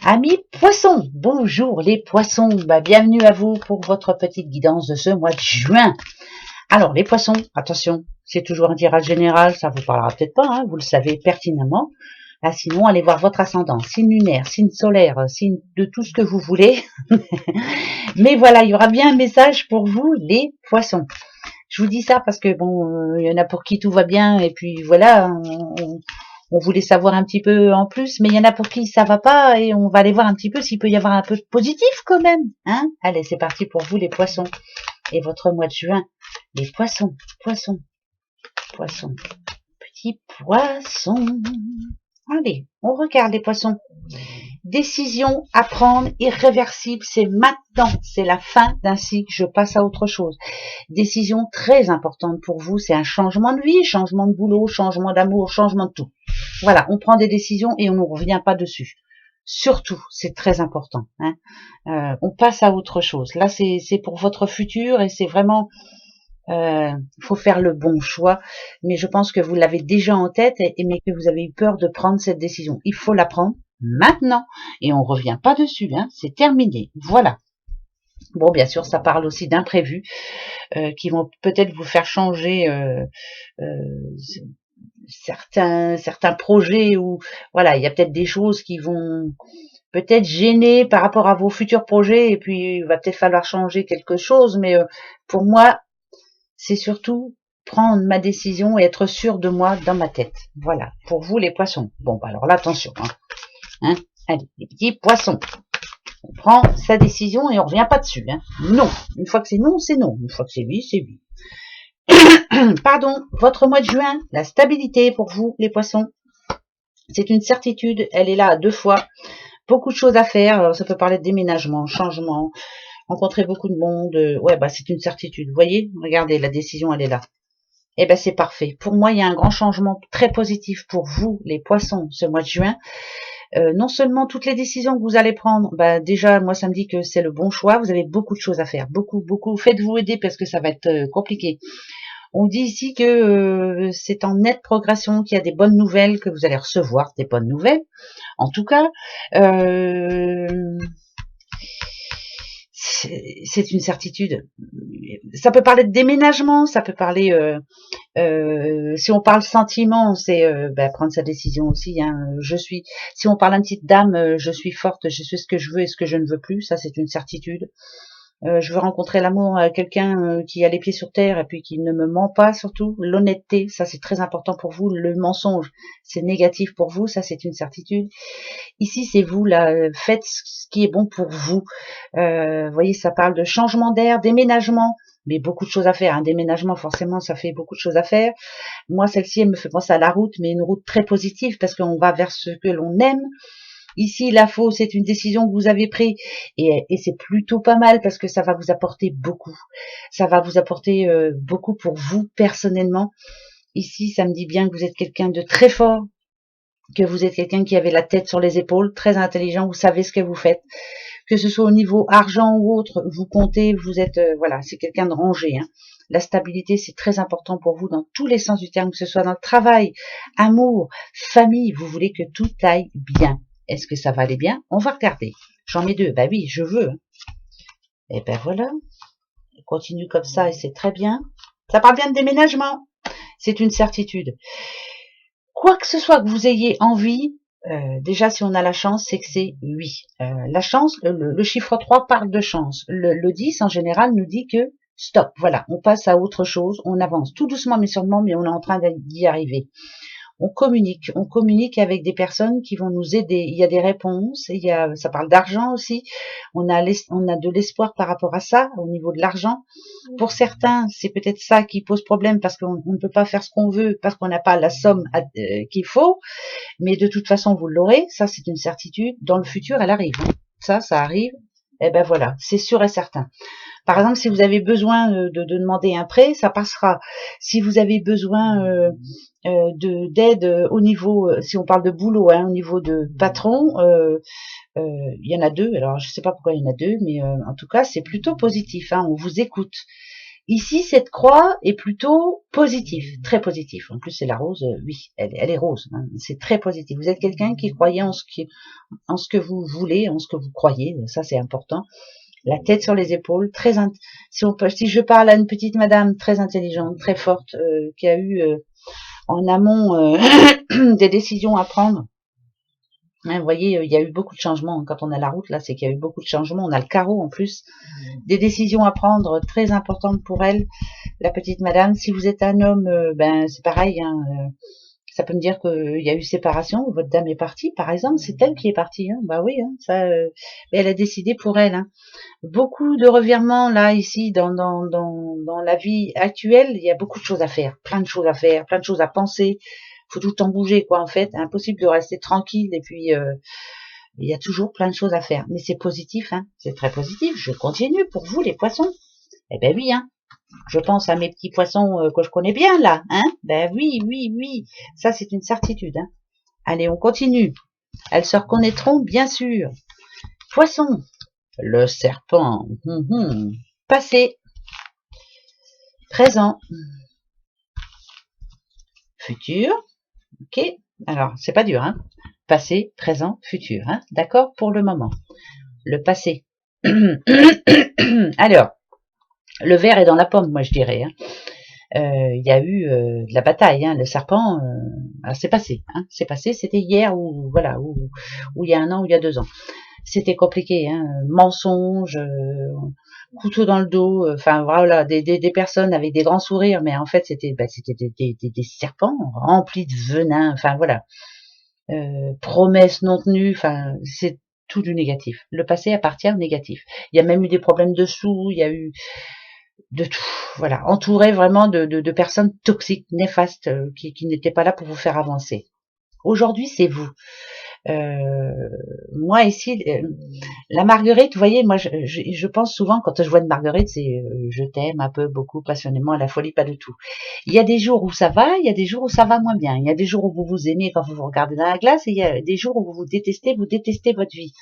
Amis poissons, bonjour les poissons, bienvenue à vous pour votre petite guidance de ce mois de juin. Alors les poissons, attention, c'est toujours un tirage général, ça vous parlera peut-être pas, hein, vous le savez pertinemment. Là, sinon, allez voir votre ascendant, signe lunaire, signe solaire, signe de tout ce que vous voulez. Mais voilà, il y aura bien un message pour vous les poissons. Je vous dis ça parce que bon, il y en a pour qui tout va bien et puis voilà, on voulait savoir un petit peu en plus, mais il y en a pour qui ça va pas et on va aller voir un petit peu s'il peut y avoir un peu de positif quand même, hein. Allez, c'est parti pour vous les poissons et votre mois de juin. Les poissons, poissons, poissons, petits poissons. Allez, on regarde les poissons. Décision à prendre, irréversible, c'est maintenant, c'est la fin d'un cycle, je passe à autre chose. Décision très importante pour vous, c'est un changement de vie, changement de boulot, changement d'amour, changement de tout. Voilà, on prend des décisions et on ne revient pas dessus. Surtout, c'est très important, hein. On passe à autre chose. Là, c'est pour votre futur et c'est vraiment... faut faire le bon choix, mais je pense que vous l'avez déjà en tête, mais que vous avez eu peur de prendre cette décision. Il faut la prendre maintenant, et on revient pas dessus, hein, c'est terminé, voilà. Bon, bien sûr, ça parle aussi d'imprévus, qui vont peut-être vous faire changer certains projets, ou voilà, il y a peut-être des choses qui vont peut-être gêner par rapport à vos futurs projets, et puis il va peut-être falloir changer quelque chose, mais pour moi, c'est surtout prendre ma décision et être sûr de moi dans ma tête. Voilà, pour vous les poissons. Bon, alors là, attention. Hein. Allez, les petits poissons. On prend sa décision et on revient pas dessus. Hein. Non. Une fois que c'est non, c'est non. Une fois que c'est oui, c'est oui. Pardon, votre mois de juin, la stabilité pour vous les poissons. C'est une certitude, elle est là à 2 fois. Beaucoup de choses à faire. Alors, ça peut parler de déménagement, changement, rencontrer beaucoup de monde. Ouais, c'est une certitude. Vous voyez, regardez, la décision, elle est là. Eh ben, c'est parfait. Pour moi, il y a un grand changement très positif pour vous, les poissons, ce mois de juin. Non seulement toutes les décisions que vous allez prendre, déjà, moi, ça me dit que c'est le bon choix. Vous avez beaucoup de choses à faire. Beaucoup, beaucoup. Faites-vous aider parce que ça va être compliqué. On dit ici que c'est en nette progression, qu'il y a des bonnes nouvelles, que vous allez recevoir des bonnes nouvelles. En tout cas, c'est une certitude. Ça peut parler de déménagement, ça peut parler, si on parle sentiment, c'est prendre sa décision aussi. Hein. Si on parle un petite dame, je suis forte, je sais ce que je veux et ce que je ne veux plus. Ça, c'est une certitude. Je veux rencontrer l'amour, quelqu'un qui a les pieds sur terre et puis qui ne me ment pas, surtout. L'honnêteté, ça c'est très important pour vous. Le mensonge, c'est négatif pour vous, ça c'est une certitude. Ici, c'est vous, là, faites ce qui est bon pour vous. Vous voyez, ça parle de changement d'air, déménagement, mais beaucoup de choses à faire. Un déménagement, forcément, ça fait beaucoup de choses à faire. Moi, celle-ci, elle me fait penser à la route, mais une route très positive parce qu'on va vers ce que l'on aime. Ici, la faux, c'est une décision que vous avez prise et c'est plutôt pas mal parce que ça va vous apporter beaucoup. Ça va vous apporter beaucoup pour vous personnellement. Ici, ça me dit bien que vous êtes quelqu'un de très fort, que vous êtes quelqu'un qui avait la tête sur les épaules, très intelligent, vous savez ce que vous faites. Que ce soit au niveau argent ou autre, vous comptez, vous êtes, voilà, c'est quelqu'un de rangé. Hein. La stabilité, c'est très important pour vous dans tous les sens du terme, que ce soit dans le travail, amour, famille, vous voulez que tout aille bien. Est-ce que ça va aller bien? On va regarder. J'en mets 2. Bah oui, je veux. Et ben voilà. On continue comme ça et c'est très bien. Ça parle bien de déménagement. C'est une certitude. Quoi que ce soit que vous ayez envie, déjà si on a la chance, c'est que c'est oui. La chance, le chiffre 3 parle de chance. Le 10 en général nous dit que stop, voilà, on passe à autre chose, on avance tout doucement mais sûrement, mais on est en train d'y arriver. On communique avec des personnes qui vont nous aider. Il y a des réponses, ça parle d'argent aussi. On a de l'espoir par rapport à ça, au niveau de l'argent. Pour certains, c'est peut-être ça qui pose problème parce qu'on ne peut pas faire ce qu'on veut, parce qu'on n'a pas la somme qu'il faut. Mais de toute façon, vous l'aurez. Ça, c'est une certitude. Dans le futur, elle arrive. Ça arrive. Eh ben voilà, c'est sûr et certain. Par exemple, si vous avez besoin de demander un prêt, ça passera. Si vous avez besoin d'aide au niveau, si on parle de boulot, hein, au niveau de patron, il y en a 2. Alors, je sais pas pourquoi il y en a 2, mais en tout cas, c'est plutôt positif. Hein, on vous écoute. Ici, cette croix est plutôt positive, très positive. En plus, c'est la rose, oui, elle est rose. Hein, c'est très positif. Vous êtes quelqu'un qui croyait en ce que vous voulez, en ce que vous croyez. Ça, c'est important. La tête sur les épaules, si je parle à une petite madame très intelligente, très forte, qui a eu en amont des décisions à prendre. Hein, vous voyez, il y a eu beaucoup de changements. Quand on a la route, là, c'est qu'il y a eu beaucoup de changements. On a le carreau en plus. Des décisions à prendre très importantes pour elle, la petite madame. Si vous êtes un homme, ben c'est pareil. Hein, ça peut me dire qu'il y a eu séparation. Votre dame est partie, par exemple. C'est elle qui est partie. Hein. Bah oui, hein, ça. Mais elle a décidé pour elle. Hein. Beaucoup de revirements là ici dans la vie actuelle. Il y a beaucoup de choses à faire, plein de choses à faire, plein de choses à penser. Faut tout le temps bouger quoi en fait. Impossible de rester tranquille et puis il y a toujours plein de choses à faire. Mais c'est positif, hein. C'est très positif. Je continue pour vous les poissons. Eh ben oui, hein. Je pense à mes petits poissons que je connais bien là, hein. Ben oui, oui, oui. Ça c'est une certitude. Hein. Allez, on continue. Elles se reconnaîtront bien sûr. Poisson. Le serpent. Passé. Présent. Futur. Ok. Alors, c'est pas dur, hein. Passé, présent, futur, hein. D'accord pour le moment. Le passé. Alors, le verre est dans la pomme, moi je dirais. Hein. Il y a eu de la bataille. Hein. Le serpent, alors c'est passé. Hein. C'est passé. C'était hier ou voilà ou il y a un an ou il y a 2 ans. C'était compliqué. Hein. Mensonge, couteau dans le dos. Enfin voilà, des personnes avec des grands sourires, mais en fait c'était des serpents remplis de venin. Enfin voilà, promesses non tenues. Enfin c'est tout du négatif. Le passé appartient au négatif. Il y a même eu des problèmes de sous. Il y a eu de tout, voilà, entouré vraiment de personnes toxiques, néfastes, qui n'étaient pas là pour vous faire avancer. Aujourd'hui, c'est vous. Moi ici, la marguerite, vous voyez, moi je pense souvent quand je vois une marguerite, c'est je t'aime un peu, beaucoup, passionnément, à la folie, pas du tout. Il y a des jours où ça va, il y a des jours où ça va moins bien. Il y a des jours où vous vous aimez quand vous vous regardez dans la glace, et il y a des jours où vous détestez votre vie.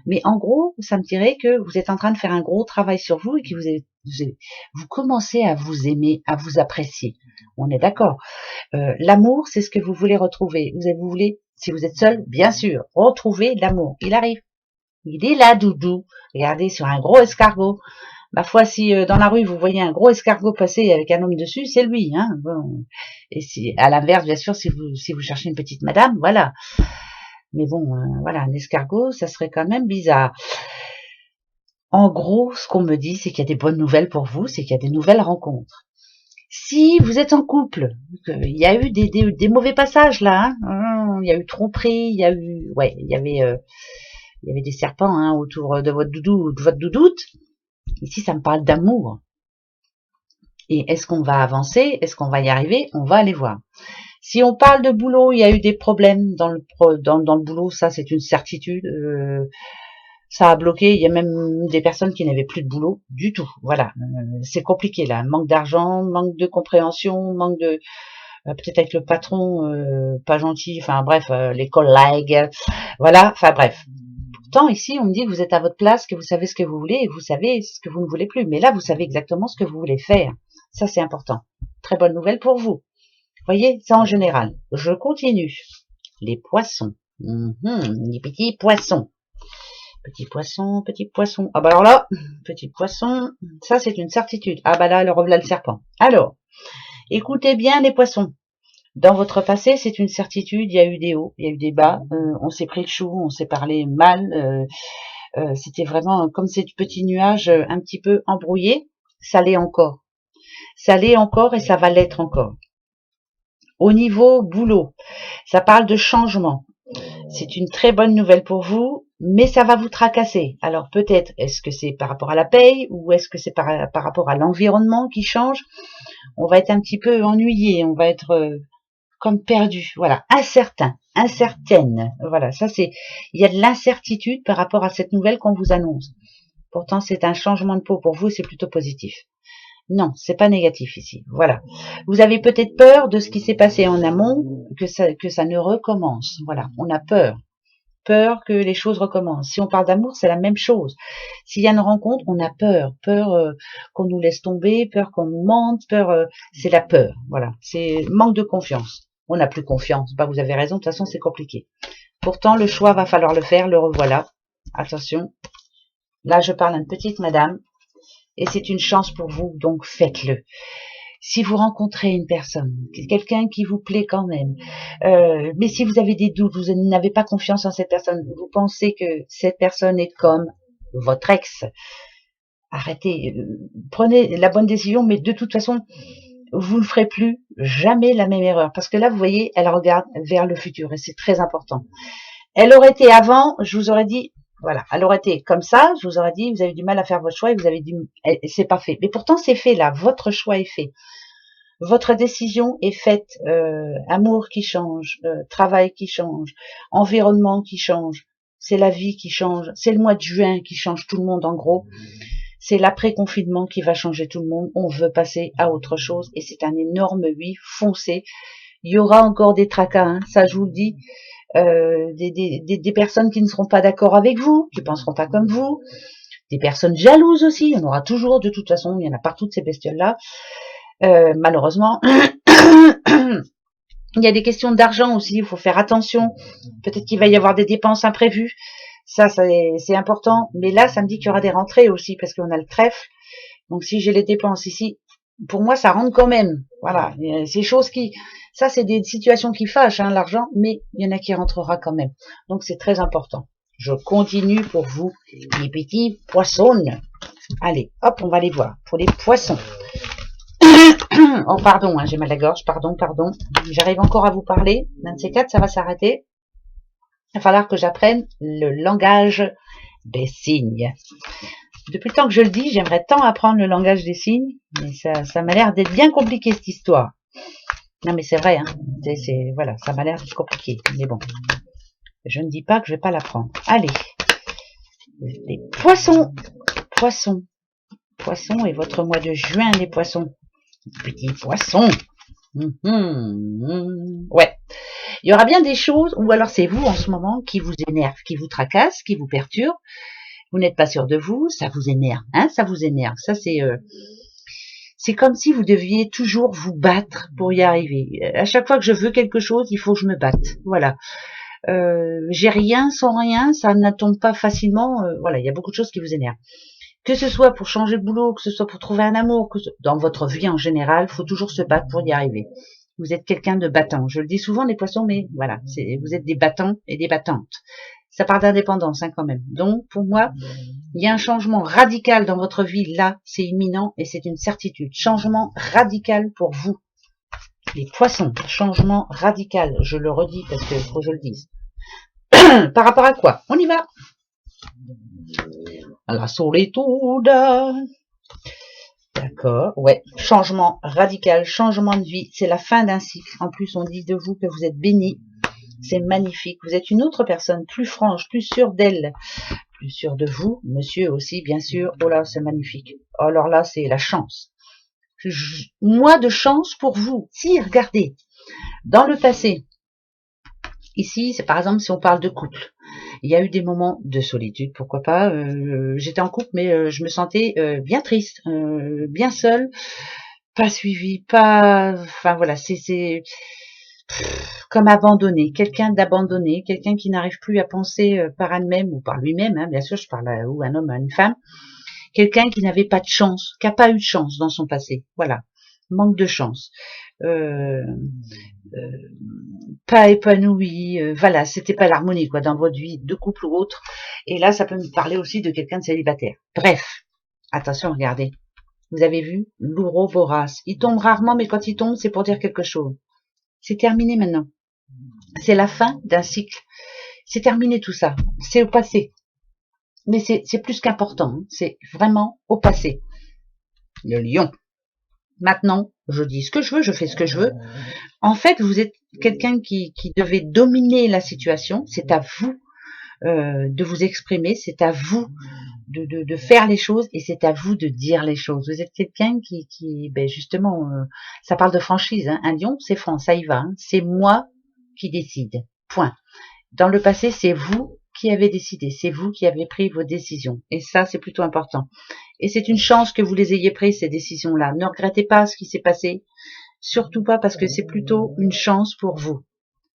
Mais en gros, ça me dirait que vous êtes en train de faire un gros travail sur vous et que vous commencez à vous aimer, à vous apprécier. On est d'accord. L'amour, c'est ce que vous voulez retrouver. Vous voulez, si vous êtes seul, bien sûr, retrouver l'amour. Il arrive. Il est là, doudou. Regardez, sur un gros escargot. Ma foi, si dans la rue, vous voyez un gros escargot passer avec un homme dessus, c'est lui. Hein. Bon. Et si, à l'inverse, bien sûr, si vous cherchez une petite madame, voilà. Mais bon, voilà, un escargot, ça serait quand même bizarre. En gros, ce qu'on me dit, c'est qu'il y a des bonnes nouvelles pour vous, c'est qu'il y a des nouvelles rencontres. Si vous êtes en couple, il y a eu des mauvais passages là, hein, il y a eu tromperie, il y a eu, ouais, il y avait des serpents hein, autour de votre doudou, de votre doudoute. Ici, ça me parle d'amour. Et est-ce qu'on va avancer? Est-ce qu'on va y arriver? On va aller voir. Si on parle de boulot, il y a eu des problèmes dans le boulot, ça c'est une certitude. Ça a bloqué, il y a même des personnes qui n'avaient plus de boulot du tout. Voilà, c'est compliqué là, manque d'argent, manque de compréhension, manque de peut-être avec le patron pas gentil, enfin bref, les collègues, voilà, enfin bref. Pourtant ici on me dit que vous êtes à votre place, que vous savez ce que vous voulez et vous savez ce que vous ne voulez plus. Mais là vous savez exactement ce que vous voulez faire. Ça c'est important. Très bonne nouvelle pour vous. Voyez, ça en général. Je continue. Les poissons. Les petits poissons. Petit poisson, petit poisson. Ah bah alors là, petit poisson, ça c'est une certitude. Ah bah là, le revela le serpent. Alors, écoutez bien les poissons. Dans votre passé, c'est une certitude, il y a eu des hauts, il y a eu des bas, on s'est pris le chou, on s'est parlé mal, c'était vraiment comme ces petits nuages un petit peu embrouillés, ça l'est encore. Ça l'est encore et ça va l'être encore. Au niveau boulot, ça parle de changement. C'est une très bonne nouvelle pour vous, mais ça va vous tracasser. Alors peut-être, est-ce que c'est par rapport à la paye ou est-ce que c'est par rapport à l'environnement qui change? On va être un petit peu ennuyé, on va être comme perdu. Voilà, incertain, incertaine. Voilà, ça c'est, il y a de l'incertitude par rapport à cette nouvelle qu'on vous annonce. Pourtant, c'est un changement de peau pour vous, c'est plutôt positif. Non, c'est pas négatif ici. Voilà. Vous avez peut-être peur de ce qui s'est passé en amont, que ça ne recommence. Voilà, on a peur. peur que les choses recommencent. Si on parle d'amour, c'est la même chose. S'il y a une rencontre, on a peur, qu'on nous laisse tomber, peur qu'on nous mente, c'est la peur, voilà, c'est manque de confiance. On n'a plus confiance, bah vous avez raison, de toute façon c'est compliqué. Pourtant le choix va falloir le faire, le revoilà. Attention, là je parle à une petite madame, et c'est une chance pour vous, donc faites-le. Si vous rencontrez une personne, quelqu'un qui vous plaît quand même, mais si vous avez des doutes, vous n'avez pas confiance en cette personne, vous pensez que cette personne est comme votre ex, arrêtez, prenez la bonne décision, mais de toute façon, vous ne ferez plus jamais la même erreur. Parce que là, vous voyez, elle regarde vers le futur, et c'est très important. Elle aurait été avant, je vous aurais dit, voilà, elle aurait été comme ça, je vous aurais dit, vous avez du mal à faire votre choix, et vous avez dit, c'est pas fait. Mais pourtant, c'est fait là, votre choix est fait. Votre décision est faite, amour qui change, travail qui change, environnement qui change, c'est la vie qui change, c'est le mois de juin qui change tout le monde en gros, c'est l'après-confinement qui va changer tout le monde, on veut passer à autre chose et c'est un énorme oui, foncez. Il y aura encore des tracas, hein, ça je vous le dis, des personnes qui ne seront pas d'accord avec vous, qui penseront pas comme vous, des personnes jalouses aussi, il y en aura toujours de toute façon, il y en a partout de ces bestioles-là. Malheureusement, il y a des questions d'argent aussi, il faut faire attention. Peut-être qu'il va y avoir des dépenses imprévues. Ça c'est important. Mais là, ça me dit qu'il y aura des rentrées aussi, parce qu'on a le trèfle. Donc si j'ai les dépenses ici, pour moi, ça rentre quand même. Voilà, ces choses qui... Ça, c'est des situations qui fâchent, hein, l'argent, mais il y en a qui rentrera quand même. Donc c'est très important. Je continue pour vous, les petits poissons. Allez, hop, on va les voir. Pour les poissons. Oh pardon, hein, j'ai mal à la gorge, pardon. J'arrive encore à vous parler. L'un de ces quatre, ça va s'arrêter. Il va falloir que j'apprenne le langage des signes. Depuis le temps que je le dis, j'aimerais tant apprendre le langage des signes, mais ça m'a l'air d'être bien compliqué cette histoire. Non mais c'est vrai, hein. Voilà, ça m'a l'air compliqué. Mais bon, je ne dis pas que je vais pas l'apprendre. Allez, les poissons, poissons et votre mois de juin, les poissons. Petits poissons. Ouais. Il y aura bien des choses, ou alors c'est vous en ce moment qui vous énerve, qui vous tracasse, qui vous perturbe. Vous n'êtes pas sûr de vous, ça vous énerve, hein, ça vous énerve. Ça c'est comme si vous deviez toujours vous battre pour y arriver. À chaque fois que je veux quelque chose, il faut que je me batte. Voilà. J'ai rien sans rien, ça ne tombe pas facilement. Voilà, il y a beaucoup de choses qui vous énervent. Que ce soit pour changer de boulot, que ce soit pour trouver un amour, dans votre vie en général, il faut toujours se battre pour y arriver. Vous êtes quelqu'un de battant. Je le dis souvent les poissons, mais voilà, vous êtes des battants et des battantes. Ça part d'indépendance, hein, quand même. Donc, pour moi, il y a un changement radical dans votre vie. Là, c'est imminent et c'est une certitude. Changement radical pour vous. Les poissons, changement radical. Je le redis parce que faut que je le dise. Par rapport à quoi? On y va. La solitude. D'accord, ouais. Changement radical, changement de vie. C'est la fin d'un cycle. En plus, on dit de vous que vous êtes béni. C'est magnifique. Vous êtes une autre personne, plus franche, plus sûre d'elle, plus sûre de vous, monsieur aussi, bien sûr. Oh là, c'est magnifique. Alors là, c'est la chance. Moi de chance pour vous. Si, regardez, dans le passé, ici, c'est par exemple si on parle de couple, il y a eu des moments de solitude, pourquoi pas. J'étais en couple, mais je me sentais bien triste, bien seule, pas suivie, pas... Enfin voilà, c'est comme abandonné, quelqu'un d'abandonné, quelqu'un qui n'arrive plus à penser par elle-même ou par lui-même, hein, bien sûr, je parle ou un homme, à une femme, quelqu'un qui n'avait pas de chance, qui n'a pas eu de chance dans son passé, voilà, manque de chance, pas épanoui, voilà, c'était pas l'harmonie quoi dans votre vie de couple ou autre, et là ça peut me parler aussi de quelqu'un de célibataire. Bref, attention, regardez, vous avez vu, l'ouroboros, il tombe rarement, mais quand il tombe, c'est pour dire quelque chose. C'est terminé maintenant. C'est la fin d'un cycle. C'est terminé tout ça. C'est au passé. Mais c'est plus qu'important. Hein. C'est vraiment au passé. Le lion. Maintenant, je dis ce que je veux, je fais ce que je veux. En fait, vous êtes quelqu'un qui devait dominer la situation. C'est à vous de vous exprimer. C'est à vous de faire les choses et c'est à vous de dire les choses. Vous êtes quelqu'un qui ben justement, ça parle de franchise. Hein. Un lion, c'est franc, ça y va. Hein. C'est moi qui décide. Point. Dans le passé, c'est vous qui avez décidé, c'est vous qui avez pris vos décisions. Et ça, c'est plutôt important. Et c'est une chance que vous les ayez prises, ces décisions-là. Ne regrettez pas ce qui s'est passé, surtout pas parce que c'est plutôt une chance pour vous.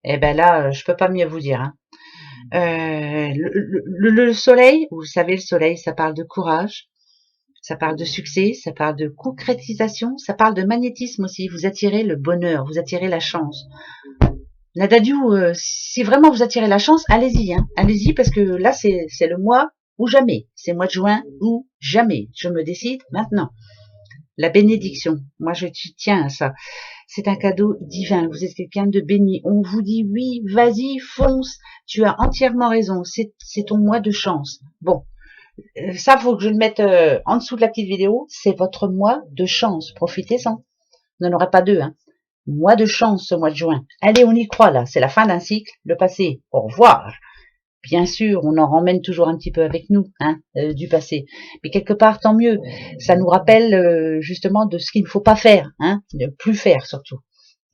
Et ben là, je peux pas mieux vous dire. Hein. Le soleil, vous savez, le soleil, ça parle de courage, ça parle de succès, ça parle de concrétisation, ça parle de magnétisme aussi. Vous attirez le bonheur, vous attirez la chance. Nadadiou, si vraiment vous attirez la chance, allez-y, hein, allez-y parce que là c'est le mois ou jamais, c'est le mois de juin ou jamais. Je me décide maintenant. La bénédiction, moi je tiens à ça. C'est un cadeau divin. Vous êtes quelqu'un de béni. On vous dit oui, vas-y, fonce. Tu as entièrement raison. C'est ton mois de chance. Bon, ça faut que je le mette en dessous de la petite vidéo. C'est votre mois de chance. Profitez-en. Vous n'en aurez pas deux, hein. Mois de chance ce mois de juin. Allez, on y croit là. C'est la fin d'un cycle. Le passé, au revoir. Bien sûr, on en ramène toujours un petit peu avec nous, hein, du passé. Mais quelque part, tant mieux. Ça nous rappelle justement de ce qu'il ne faut pas faire, hein, ne plus faire surtout.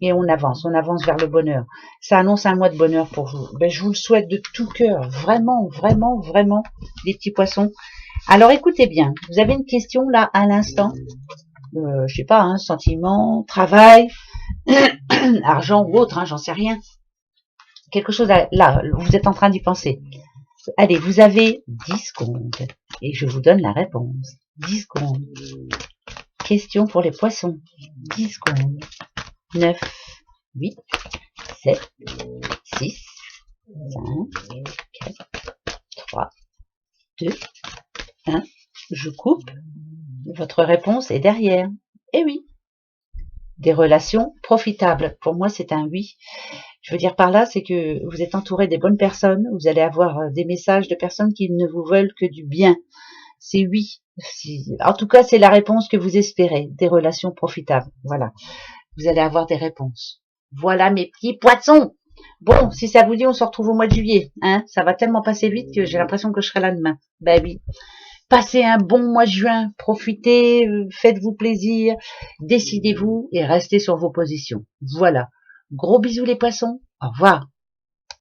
Et on avance vers le bonheur. Ça annonce un mois de bonheur pour vous. Ben, je vous le souhaite de tout cœur, vraiment, vraiment, vraiment, les petits poissons. Alors écoutez bien, vous avez une question là à l'instant. Je sais pas, hein, sentiment, travail, argent ou autre, hein, j'en sais rien. Quelque chose là, vous êtes en train d'y penser. Allez, vous avez 10 secondes et je vous donne la réponse. 10 secondes. Question pour les poissons. 10 secondes. 9, 8, 7, 6, 5, 4, 3, 2, 1. Je coupe. Votre réponse est derrière. Eh oui. Des relations profitables. Pour moi, c'est un oui. Je veux dire par là, c'est que vous êtes entouré des bonnes personnes. Vous allez avoir des messages de personnes qui ne vous veulent que du bien. C'est oui. En tout cas, c'est la réponse que vous espérez. Des relations profitables. Voilà. Vous allez avoir des réponses. Voilà mes petits poissons. Bon, si ça vous dit, on se retrouve au mois de juillet. Hein, ça va tellement passer vite que j'ai l'impression que je serai là demain. Ben oui. Passez un bon mois de juin. Profitez, faites-vous plaisir. Décidez-vous et restez sur vos positions. Voilà. Gros bisous les poissons. Au revoir.